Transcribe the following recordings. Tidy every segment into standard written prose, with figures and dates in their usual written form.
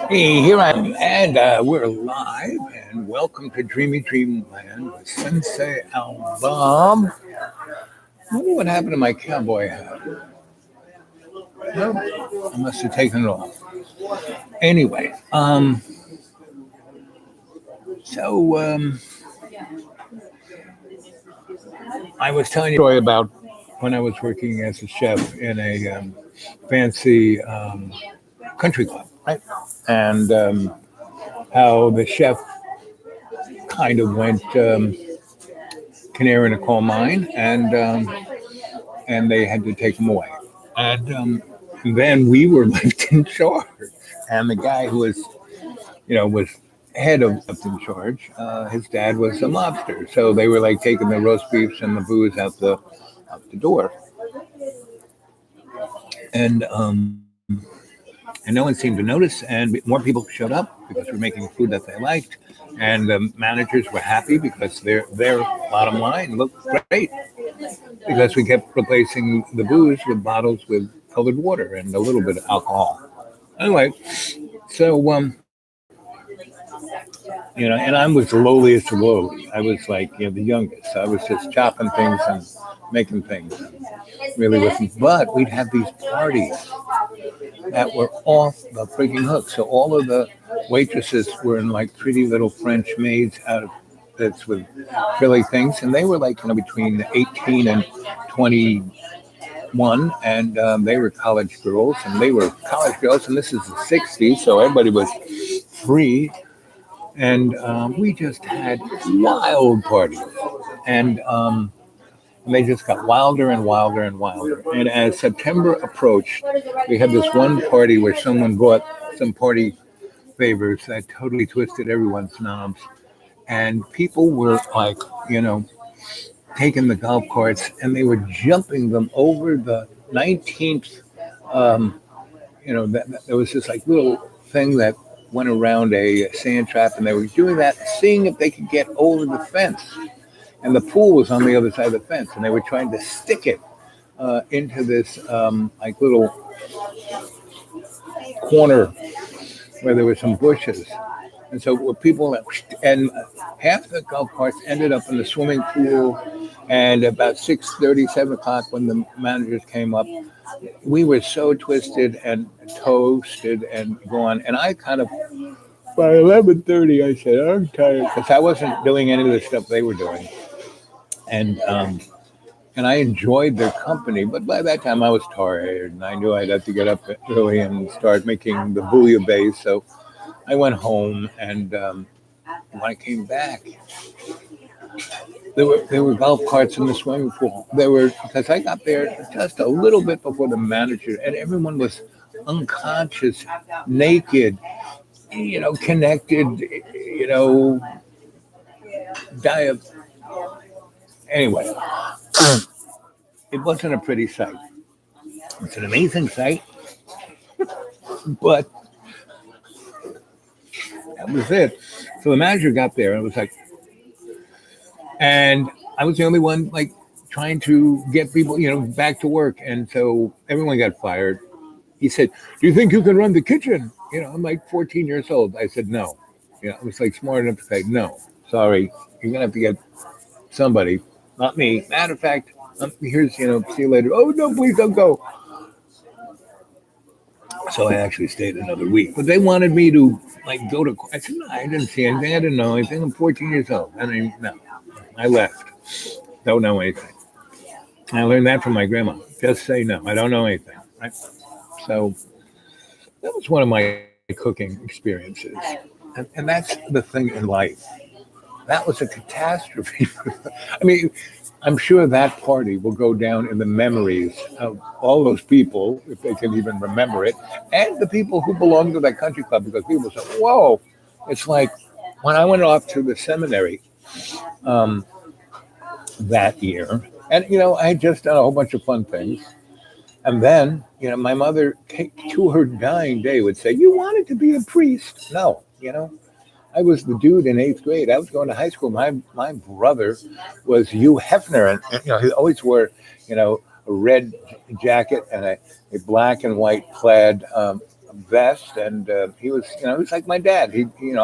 Hey, here I am, and we're live, and welcome to Dreamy Dreamland with Sensei Album. I wonder what happened to my cowboy hat. No, I must have taken it off. Anyway, so I was telling you a story about when I was working as a chef in a fancy country club, right? And how the chef kind of went canary in a coal mine, and they had to take him away. And then we were left in charge, and the guy who was head of left in charge. His dad was a mobster, so they were like taking the roast beefs and the booze out the door, and no one seemed to notice, and more people showed up because we were making food that they liked, and the managers were happy because their bottom line looked great because we kept replacing the booze with bottles with colored water and a little bit of alcohol. Anyway, so and I was the lowliest of lowly. I was like the youngest. So I was just chopping things and making things. And really wasn't. But we'd have these parties that were off the freaking hook. So all of the waitresses were in like pretty little French maids out of that's with frilly things, and they were like between 18 and 21, and they were college girls, and they were college girls, and this is the 60s, so everybody was free, and we just had wild parties, and they just got wilder and wilder and wilder. And as September approached, we had this one party where someone brought some party favors that totally twisted everyone's knobs. And people were like, taking the golf carts and they were jumping them over the 19th. There was this like little thing that went around a sand trap, and they were doing that, seeing if they could get over the fence. And the pool was on the other side of the fence, and they were trying to stick it into this like little corner where there were some bushes. And so people, and half the golf carts ended up in the swimming pool. And about 6:30, 7 o'clock, when the managers came up, we were so twisted and toasted and gone. And I kind of, by 11:30, I said, I'm tired, because I wasn't doing any of the stuff they were doing. And I enjoyed their company, but by that time I was tired, and I knew I'd have to get up early and start making the bouillabaisse. So I went home, and when I came back, there were golf carts in the swimming pool. Because I got there just a little bit before the manager, and everyone was unconscious, naked, connected, diet. Anyway, it wasn't a pretty sight. It's an amazing sight, but that was it. So the manager got there, and it was like, and I was the only one like trying to get people, back to work. And so everyone got fired. He said, "Do you think you can run the kitchen?" I'm like 14 years old. I said, "No." I was like smart enough to say, "No, sorry. You're going to have to get somebody, not me. Matter of fact, here's, see you later. Oh, no, please don't go." So I actually stayed another week. But they wanted me to like go to, I said, "No, I didn't see anything. I didn't know anything. I'm 14 years old." No. I left. Don't know anything. I learned that from my grandma. Just say no. I don't know anything. Right? So that was one of my cooking experiences. And that's the thing in life. That was a catastrophe. I mean, I'm sure that party will go down in the memories of all those people, if they can even remember it, and the people who belong to that country club, because people say, whoa, it's like when I went off to the seminary, that year. And, I had just done a whole bunch of fun things. And then, my mother, to her dying day, would say, "You wanted to be a priest." No, I was the dude in 8th grade. I was going to high school. My brother was Hugh Hefner. And he always wore, a red jacket and a black and white plaid vest, and he was, he was like my dad.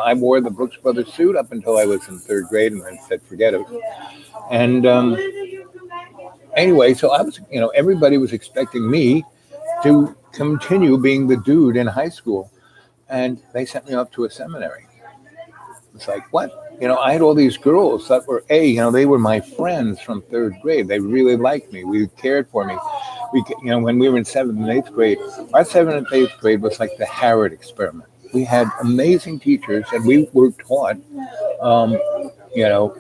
I wore the Brooks Brothers suit up until I was in third grade, and I said, forget it. And anyway, so I was, everybody was expecting me to continue being the dude in high school, and they sent me off to a seminary. It's like, what? I had all these girls that were, they were my friends from third grade. They really liked me. We cared for me. When we were in seventh and eighth grade, our seventh and eighth grade was like the Harvard experiment. We had amazing teachers, and we were taught,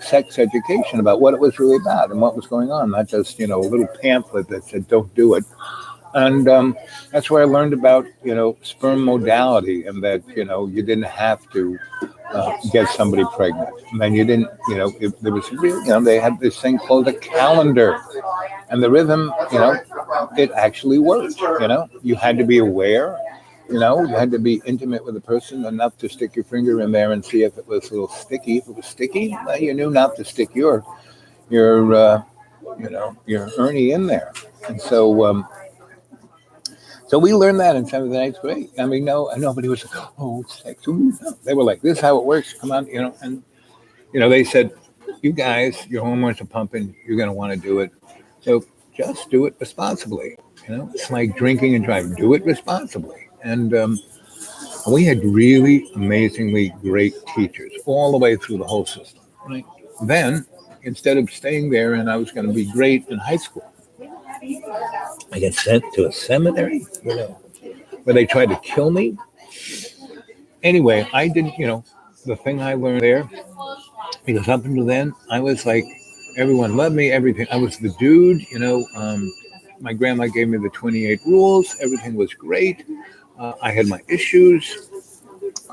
sex education about what it was really about and what was going on, not just, a little pamphlet that said, don't do it. And that's where I learned about, sperm modality, and that, you didn't have to get somebody pregnant. And then you didn't, there was real, they had this thing called a calendar. And the rhythm, it actually worked, You had to be aware, you had to be intimate with the person enough to stick your finger in there and see if it was a little sticky. If it was sticky, well, you knew not to stick your Ernie in there. And so, so we learned that in seventh and eighth grade. I mean, nobody was like, oh, sex. No. They were like, this is how it works. Come on, and, they said, you guys, your hormones are pumping. You're going to want to do it. So just do it responsibly. It's like drinking and driving. Do it responsibly. And we had really amazingly great teachers all the way through the whole system. Right? Then, instead of staying there and I was going to be great in high school, I get sent to a seminary, where they tried to kill me. Anyway, I didn't, the thing I learned there, because up until then, I was like, everyone loved me, everything. I was the dude, my grandma gave me the 28 rules. Everything was great. I had my issues,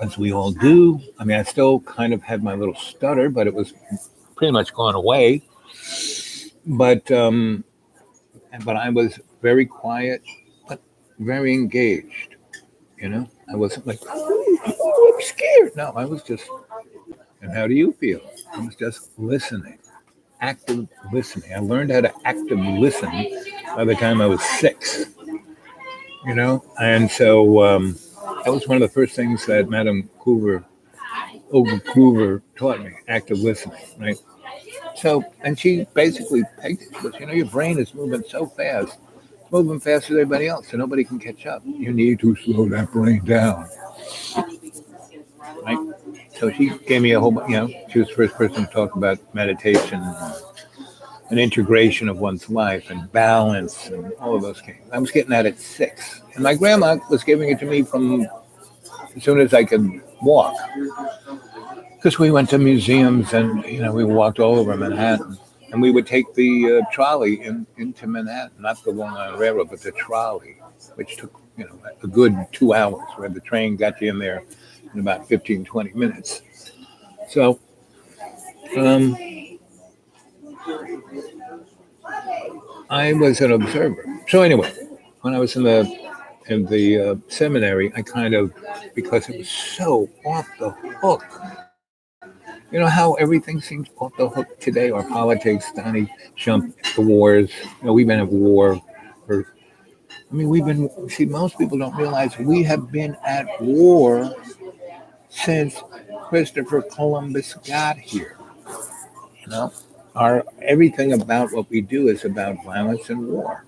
as we all do. I mean, I still kind of had my little stutter, but it was pretty much gone away. But I was very quiet, but very engaged. I wasn't like, oh, I'm scared. No, I was just, and how do you feel? I was just listening, active listening. I learned how to active listen by the time I was 6, and so that was one of the first things that Madame Olga Kluver taught me, active listening, right? So, and she basically pegged it. She goes, your brain is moving so fast. It's moving faster than everybody else, so nobody can catch up. You need to slow that brain down. Right? So she gave me a whole, she was the first person to talk about meditation and integration of one's life and balance and all of those things. I was getting that at 6. And my grandma was giving it to me from as soon as I could walk. Because we went to museums and, we walked all over Manhattan. And we would take the trolley into Manhattan, not the Long Island Railroad, but the trolley, which took, a good 2 hours, where the train got you in there in about 15, 20 minutes. So, I was an observer. So anyway, when I was in the seminary, I kind of, because it was so off the hook. How everything seems off the hook today, our politics, Donnie Trump, the wars. We've been at war most people don't realize we have been at war since Christopher Columbus got here. Everything about what we do is about violence and war.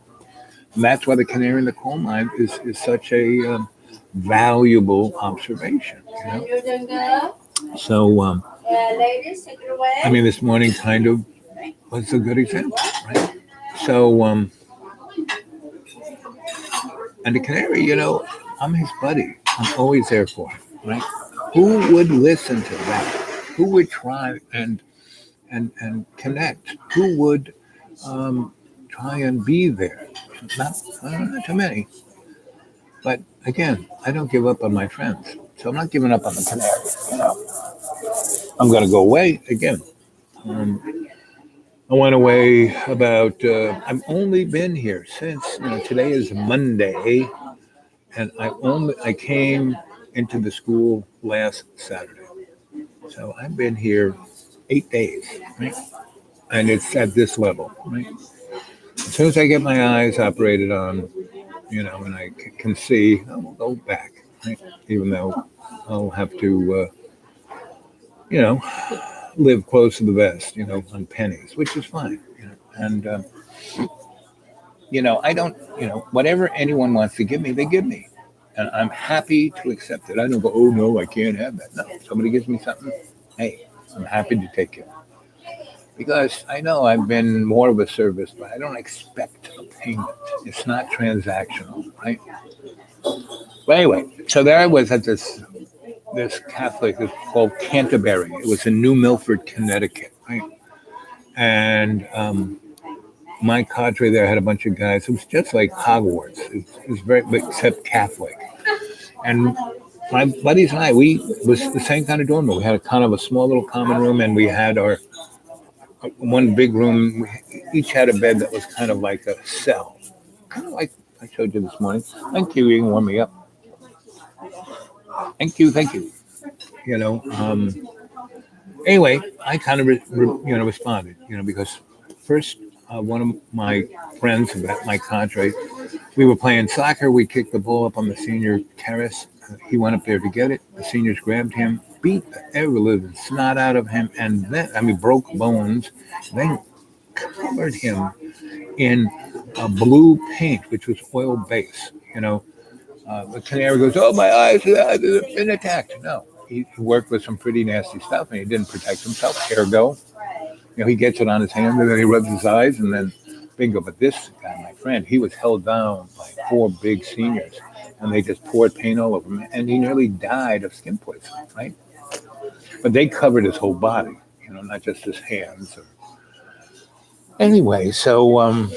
And that's why the canary in the coal mine is such a valuable observation. So, this morning kind of was a good example, right? So, and the canary, I'm his buddy. I'm always there for him, right? Who would listen to that? Who would try and connect? Who would try and be there? Not too many. But again, I don't give up on my friends. So I'm not giving up on the canary, I'm going to go away again. I went away about, I've only been here since, today is Monday, and I came into the school last Saturday. So I've been here 8 days, right? And it's at this level, right? As soon as I get my eyes operated on, and I can see I'll go back, right? Even though I'll have to, you know, live close to the vest, on pennies, which is fine, and I don't, whatever anyone wants to give me, they give me. And I'm happy to accept it. I don't go, oh no, I can't have that. No, somebody gives me something. Hey, I'm happy to take it because I know I've been more of a service, but I don't expect a payment. It's not transactional, right? But anyway, so there I was at this Catholic. It's called Canterbury. It was in New Milford, Connecticut, right? And my cadre there had a bunch of guys. It was just like Hogwarts. It was very, except Catholic. And my buddies and I, we was the same kind of dorm room. We had a kind of a small little common room, and we had our one big room. We each had a bed that was kind of like a cell, kind of like I showed you this morning. Thank you. You can warm me up. Thank you. Thank you. You know. Anyway, I kind of responded. Because first one of my friends, my cadre, we were playing soccer. We kicked the ball up on the senior terrace. He went up there to get it. The seniors grabbed him, beat the ever living snot out of him, and then broke bones. Then covered him in blue paint, which was oil base. The canary goes, "Oh, my eyes have been attacked." No, he worked with some pretty nasty stuff, and he didn't protect himself. Ergo, he gets it on his hand, and then he rubs his eyes, and then bingo. But this guy, my friend, he was held down by 4 big seniors, and they just poured paint all over him, and he nearly died of skin poisoning, right? But they covered his whole body, not just his hands. Anyway, so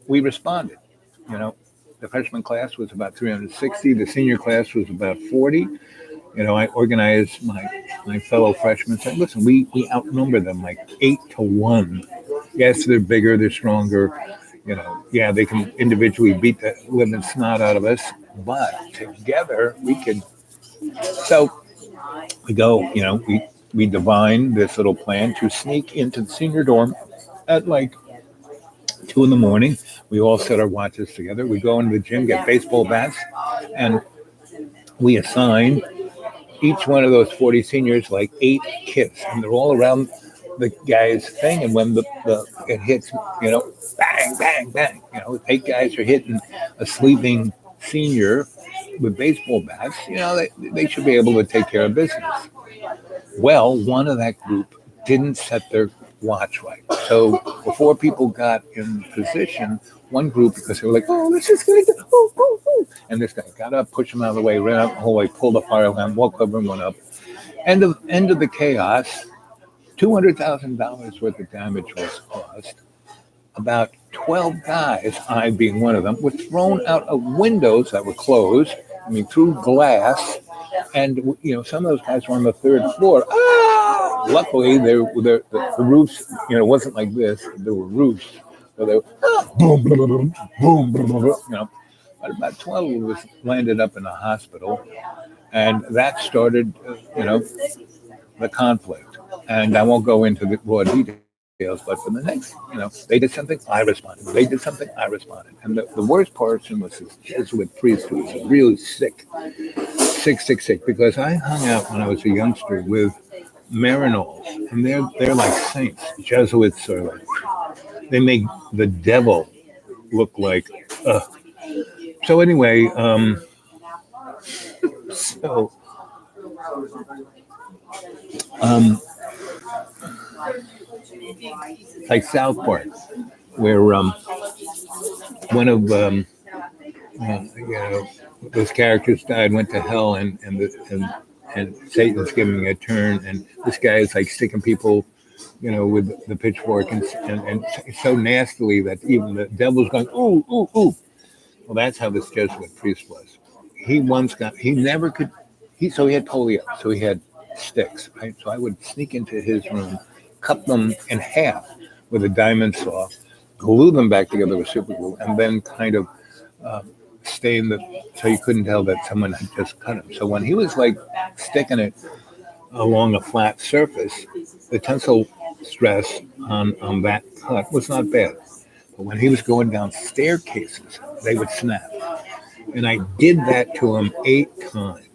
we responded. The freshman class was about 360. The senior class was about 40. I organized my fellow freshmen. Said, listen, we outnumber them like 8-1. Yes, they're bigger, they're stronger. Yeah, they can individually beat the living snot out of us, but together we could. So we go, we divine this little plan to sneak into the senior dorm at like 2 a.m. We all set our watches together. We go into the gym, get baseball bats, and we assign each one of those 40 seniors like 8 kids, and they're all around the guy's thing. And when it hits, bang, bang, bang, 8 guys are hitting a sleeping senior with baseball bats. They should be able to take care of business. Well, one of that group didn't set their watch right. So before people got in position, one group, because they were like, "Oh, let's just get it," and this guy got up, pushed him out of the way, ran out the hallway, pulled the fire alarm, walked over and went up. End of the chaos. $200,000 worth of damage was caused. About 12 guys, I being one of them, were thrown out of windows that were closed. Through glass, and some of those guys were on the 3rd floor. Luckily, the roofs, wasn't like this. There were roofs, so they were boom, boom, boom, boom. But about 12 of us landed up in a hospital, and that started, the conflict. And I won't go into the raw details, but for the next, they did something, I responded. They did something, I responded. And the worst person was this Jesuit priest who was really sick, because I hung out when I was a youngster with Marinols, and they're like saints. Jesuits are like, they make the devil look like. So anyway, like South Park, where one of those characters died, went to hell, and Satan's giving a turn, and this guy is like sticking people, with the pitchfork, and so nastily that even the devil's going, ooh, ooh, ooh. Well, that's how this Jesuit priest was. He never could. So he had polio, so he had sticks, right? So I would sneak into his room, cut them in half with a diamond saw, glue them back together with super glue, and then kind of stain so you couldn't tell that someone had just cut him. So when he was like sticking it along a flat surface, the tensile stress on that cut was not bad. But when he was going down staircases, they would snap. And I did that to him 8 times.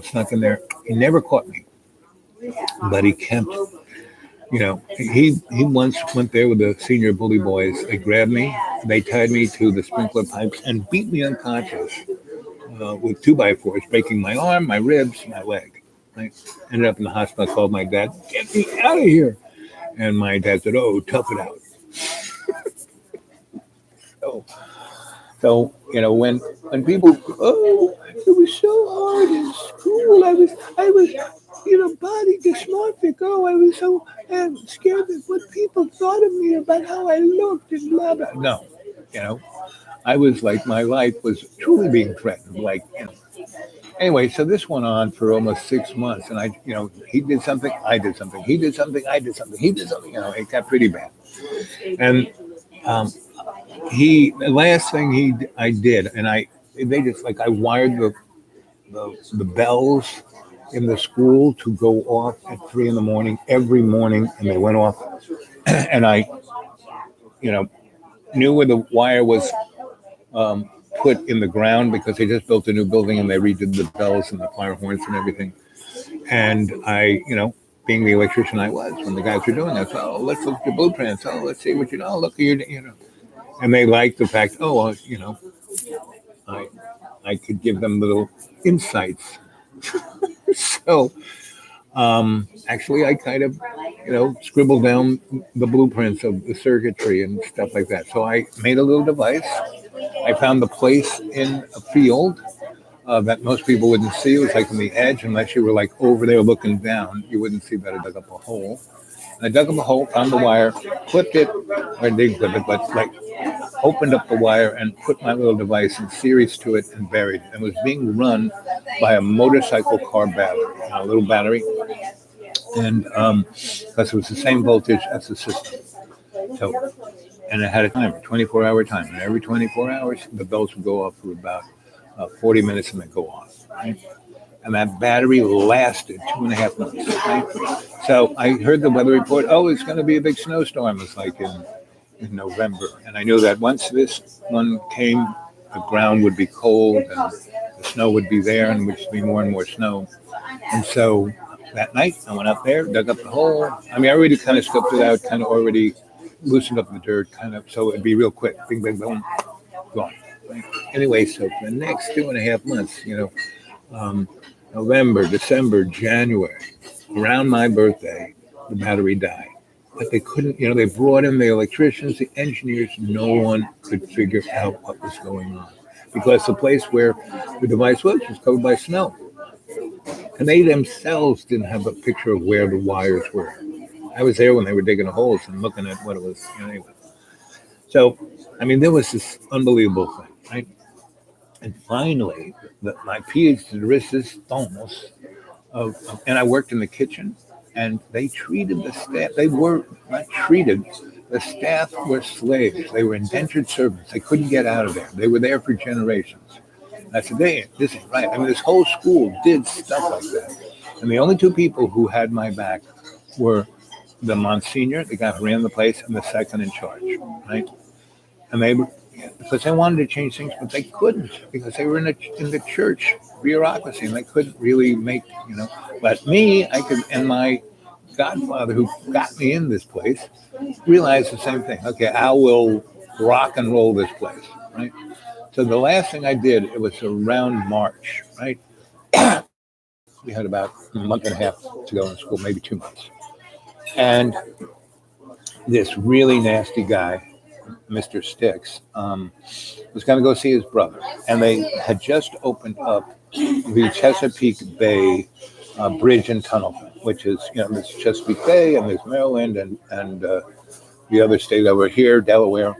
Snuck in there. He never caught me, but he kept. He once went there with the senior bully boys. They grabbed me, they tied me to the sprinkler pipes, and beat me unconscious with 2x4s, breaking my arm, my ribs, my leg. I ended up in the hospital. I called my dad, "Get me out of here!" And my dad said, "Oh, tough it out." So when people, "Oh, it was so hard in school. I was body dysmorphic. Oh, I was so scared of what people thought of me about how I looked and blah blah." No, I was like, my life was truly being threatened. Anyway, so this went on for almost 6 months, and he did something, I did something, he did something, I did something, he did something. It got pretty bad. And the last thing I did, and they just I wired the bells in the school to go off at 3 in the morning every morning, and they went off, and I, knew where the wire was put in the ground because they just built a new building and they redid the bells and the fire horns and everything. And I, being the electrician I was, when the guys were doing that, "Oh, let's look at your blueprints. Oh, let's see what look at your. And they liked the fact, oh, well, I could give them little insights. So actually, I kind of, scribbled down the blueprints of the circuitry and stuff like that. So I made a little device. I found the place in a field that most people wouldn't see. It was like on the edge, unless you were over there looking down, you wouldn't see that I dug up a hole. And I dug up a hole, found the wire, clipped it, or didn't clip it, but opened up the wire and put my little device in series to it and buried it. It was being run by a motorcycle car battery, a little battery, and because it was the same voltage as the system. So, and it had a timer, 24-hour timer, and every 24 hours the bells would go off for about 40 minutes and then go off. Right? And that battery lasted 2.5 months. Right? So I heard the weather report. Oh, it's going to be a big snowstorm. It's in November, and I knew that once this one came, the ground would be cold and the snow would be there, and would be more and more snow. And so that night, I went up there, dug up the hole. I already kind of scoped it out, kind of already loosened up the dirt, kind of, so it'd be real quick. Bing, bing, boom, gone. Right? Anyway, so for the next 2.5 months, November, December, January, around my birthday, the battery died. But they couldn't, they brought in the electricians, the engineers, no one could figure out what was going on. Because the place where the device was covered by snow. And they themselves didn't have a picture of where the wires were. I was there when they were digging the holes and looking at what it was. Anyway. So, there was this unbelievable thing, right? And finally, my pièce de résistance, and I worked in the kitchen. And they treated the staff, they were not treated, the staff were slaves. They were indentured servants. They couldn't get out of there. They were there for generations. And I said, this ain't right. This whole school did stuff like that. And the only two people who had my back were the Monsignor, the guy who ran the place, and the second in charge, right? And because they wanted to change things, but they couldn't because they were in the church bureaucracy and they couldn't really make, But me, I could, and my godfather who got me in this place realized the same thing. Okay, I will rock and roll this place, right? So the last thing I did, it was around March, right? We had about a month and a half to go in school, maybe 2 months. And this really nasty guy, Mr. Sticks, was going to go see his brother. And they had just opened up the Chesapeake Bay Bridge and Tunnel, which is, there's Chesapeake Bay and there's Maryland and the other state over here, Delaware.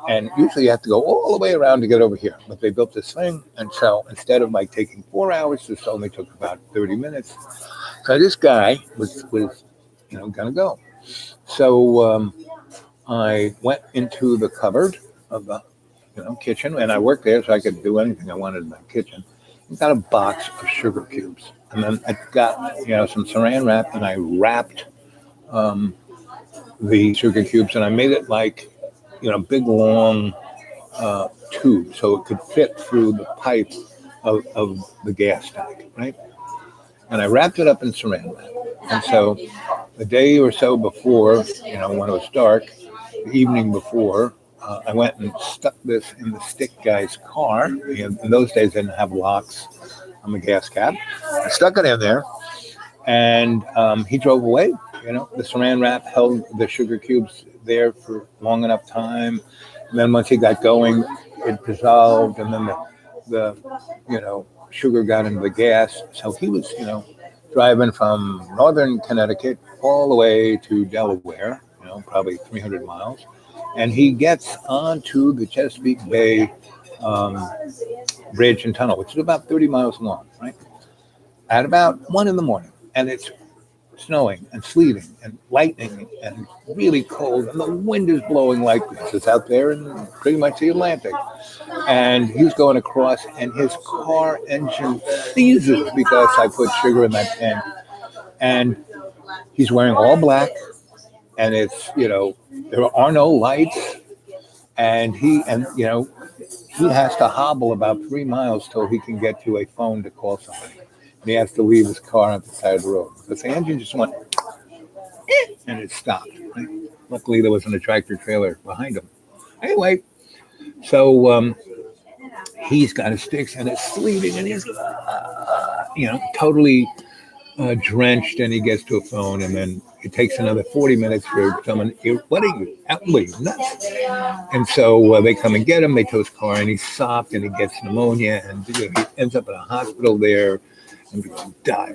And usually you have to go all the way around to get over here. But they built this thing. And so instead of taking 4 hours, this only took about 30 minutes. So this guy was going to go. So I went into the cupboard of the kitchen, and I worked there so I could do anything I wanted in the kitchen. I got a box of sugar cubes, and then I got some saran wrap, and I wrapped the sugar cubes, and I made it like big long tube so it could fit through the pipe of the gas tank, right? And I wrapped it up in saran wrap. And so a day or so before, when it was dark, the evening before, I went and stuck this in the stick guy's car. In those days, they didn't have locks on the gas cap. I stuck it in there, and he drove away. The saran wrap held the sugar cubes there for long enough time. And then once he got going, it dissolved, and then the sugar got into the gas. So he was, driving from northern Connecticut all the way to Delaware, probably 300 miles. And he gets onto the Chesapeake Bay bridge and tunnel, which is about 30 miles long, right? At about 1 a.m. And it's snowing and sleeting and lightning and really cold. And the wind is blowing like this. It's out there in pretty much the Atlantic. And he's going across, and his car engine seizes because I put sugar in that tank. And he's wearing all black, and it's, there are no lights, and he has to hobble about 3 miles till he can get to a phone to call somebody. And he has to leave his car on the side of the road because the engine just went, and it stopped. Right? Luckily, there wasn't a tractor trailer behind him. Anyway, so he's got his sticks, and it's sleeting, and he's totally drenched, and he gets to a phone, and then it takes another 40 minutes for someone. What are you? What are you nuts? And so they come and get him. They tow his car, and he's sopped, and he gets pneumonia, and he ends up in a hospital there, and he goes, die.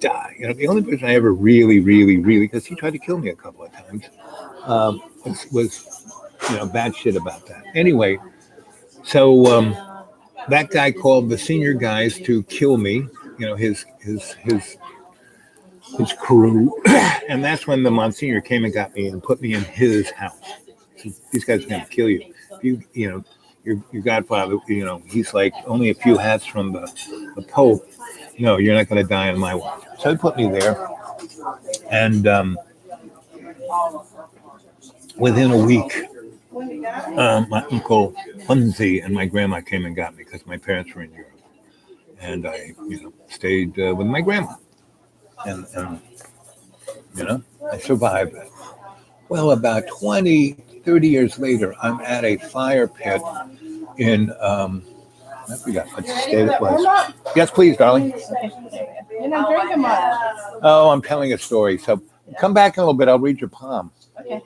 The only person I ever really, because he tried to kill me a couple of times, was bad shit about that. Anyway, so that guy called the senior guys to kill me. His crew, and that's when the Monsignor came and got me and put me in his house. These guys are going to kill you. Your godfather, he's like only a few hats from the Pope. No, you're not going to die on my watch. So he put me there, and within a week, my uncle Hunzi and my grandma came and got me because my parents were in Europe, and I, stayed with my grandma. And I survived it. Well, about 20, 30 years later, I'm at a fire pit in, I forgot what state it was. Yes, please, darling. You're not drinking much. Oh, I'm telling a story. So come back in a little bit. I'll read your palm. Okay.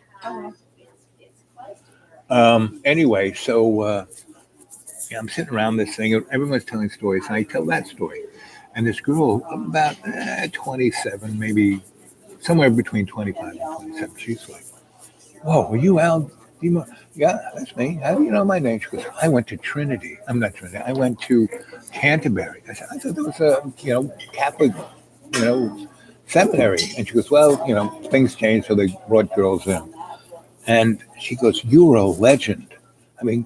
Anyway, so I'm sitting around this thing. Everyone's telling stories, and I tell that story. And this girl, about 27, maybe somewhere between 25 and 27, she's like, whoa, were you Al? Yeah, that's me. How do you know my name? She goes, I went to Trinity. I'm not Trinity. I went to Canterbury. I thought there was a, Catholic, seminary. And she goes, well, things changed, so they brought girls in. And she goes, you were a legend. I mean,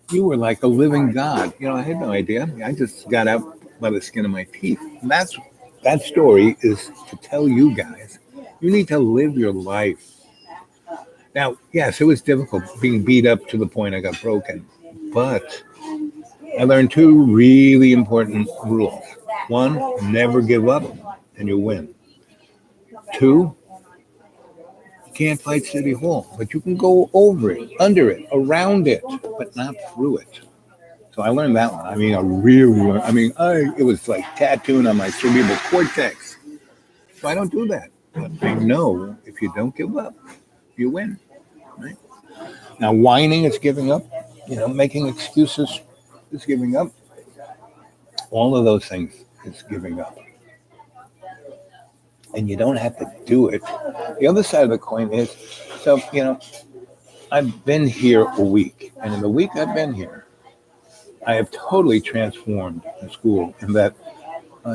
you were like a living God. I had no idea. I just got out by the skin of my teeth. And that story is to tell you guys, you need to live your life. Now, yes, it was difficult being beat up to the point I got broken, but I learned 2 really important rules. 1, never give up and you win. 2, you can't fight City Hall, but you can go over it, under it, around it, but not through it. So I learned that one. I mean, it was like tattooing on my cerebral cortex. So I don't do that. But I know if you don't give up, you win. Right? Now, whining is giving up. Making excuses is giving up. All of those things is giving up. And you don't have to do it. The other side of the coin is, so, I've been here a week. And in the week I've been here, I have totally transformed the school in that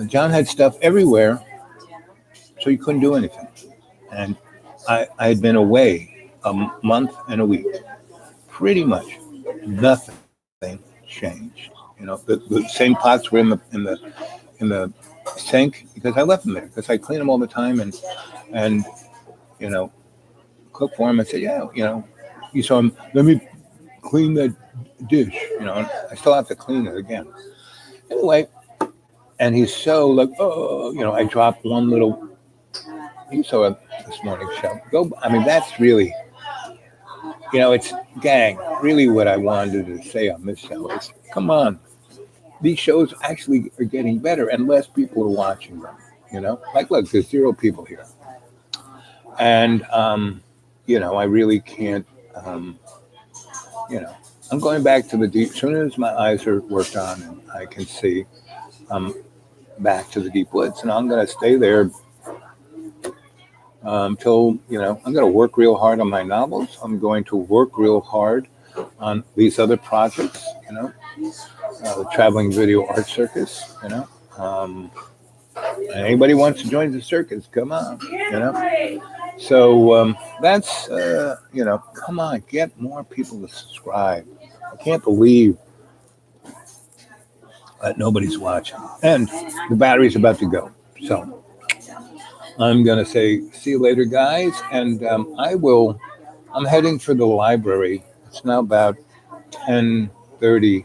John had stuff everywhere, so you couldn't do anything. And I had been away a month and a week. Pretty much nothing changed. The same pots were in the sink because I left them there because I clean them all the time and cook for them. I said, You saw him, let me clean that dish, and I still have to clean it again. Anyway, and he's so like, oh, I dropped one little, you saw it this morning show. That's really, it's gang. Really what I wanted to say on this show is, come on, these shows actually are getting better and less people are watching them, Like, look, there's 0 people here. And, I really can't, I'm going back to the deep. As soon as my eyes are worked on and I can see, back to the deep woods, and I'm going to stay there till I'm going to work real hard on my novels. I'm going to work real hard on these other projects. The Traveling Video Art Circus. Anybody wants to join the circus? Come on. So that's come on, get more people to subscribe. I can't believe that nobody's watching, and the battery's about to go. So I'm gonna say see you later, guys, and I'm heading for the library. It's now about 10:30.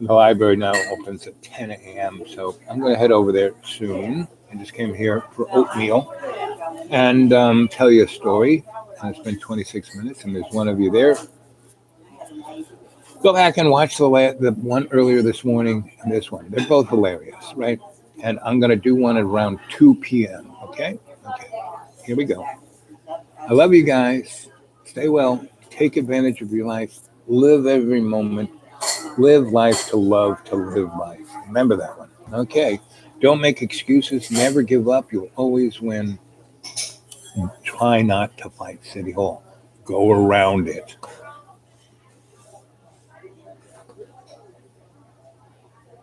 The library now opens at 10 a.m. So I'm gonna head over there soon. I just came here for oatmeal and tell you a story. And it's been 26 minutes, and there's one of you there. Go back and watch the one earlier this morning and this one. They're both hilarious, right? And I'm going to do one at around 2 p.m., okay? Okay, here we go. I love you guys. Stay well. Take advantage of your life. Live every moment. Live life to love, to live life. Remember that one, okay? Don't make excuses. Never give up. You'll always win. Try not to fight City Hall. Go around it.